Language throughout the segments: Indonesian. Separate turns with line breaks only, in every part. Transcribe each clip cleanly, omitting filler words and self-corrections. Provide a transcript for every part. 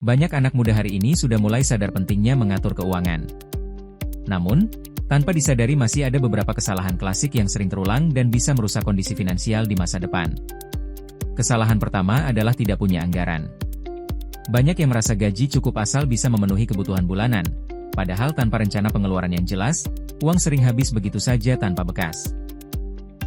Banyak anak muda hari ini sudah mulai sadar pentingnya mengatur keuangan. Namun, tanpa disadari masih ada beberapa kesalahan klasik yang sering terulang dan bisa merusak kondisi finansial di masa depan. Kesalahan pertama adalah tidak punya anggaran. Banyak yang merasa gaji cukup asal bisa memenuhi kebutuhan bulanan, padahal tanpa rencana pengeluaran yang jelas, uang sering habis begitu saja tanpa bekas.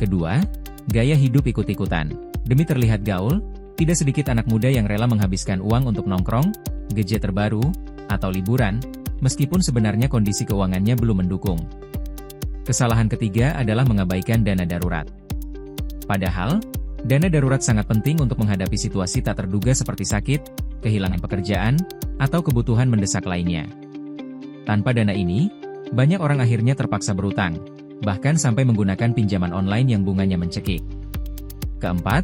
Kedua, gaya hidup ikut-ikutan. Demi terlihat gaul, tidak sedikit anak muda yang rela menghabiskan uang untuk nongkrong, gadget terbaru, atau liburan, meskipun sebenarnya kondisi keuangannya belum mendukung. Kesalahan ketiga adalah mengabaikan dana darurat. Padahal, dana darurat sangat penting untuk menghadapi situasi tak terduga seperti sakit, kehilangan pekerjaan, atau kebutuhan mendesak lainnya. Tanpa dana ini, banyak orang akhirnya terpaksa berutang, bahkan sampai menggunakan pinjaman online yang bunganya mencekik. Keempat,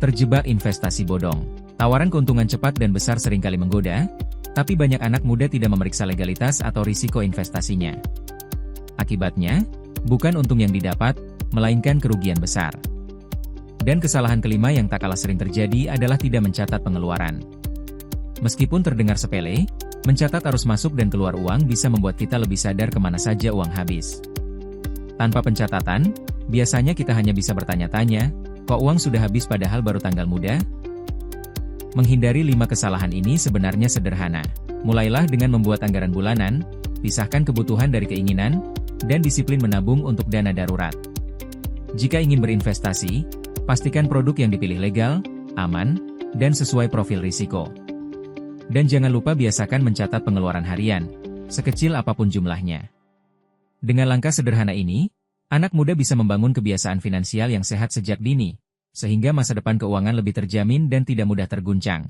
terjebak investasi bodong. Tawaran keuntungan cepat dan besar seringkali menggoda, tapi banyak anak muda tidak memeriksa legalitas atau risiko investasinya. Akibatnya, bukan untung yang didapat, melainkan kerugian besar. Dan kesalahan kelima yang tak kalah sering terjadi adalah tidak mencatat pengeluaran. Meskipun terdengar sepele, mencatat arus masuk dan keluar uang bisa membuat kita lebih sadar kemana saja uang habis. Tanpa pencatatan, biasanya kita hanya bisa bertanya-tanya, kok uang sudah habis padahal baru tanggal muda? Menghindari 5 kesalahan ini sebenarnya sederhana. Mulailah dengan membuat anggaran bulanan, pisahkan kebutuhan dari keinginan, dan disiplin menabung untuk dana darurat. Jika ingin berinvestasi, pastikan produk yang dipilih legal, aman, dan sesuai profil risiko. Dan jangan lupa biasakan mencatat pengeluaran harian, sekecil apapun jumlahnya. Dengan langkah sederhana ini, anak muda bisa membangun kebiasaan finansial yang sehat sejak dini, sehingga masa depan keuangan lebih terjamin dan tidak mudah terguncang.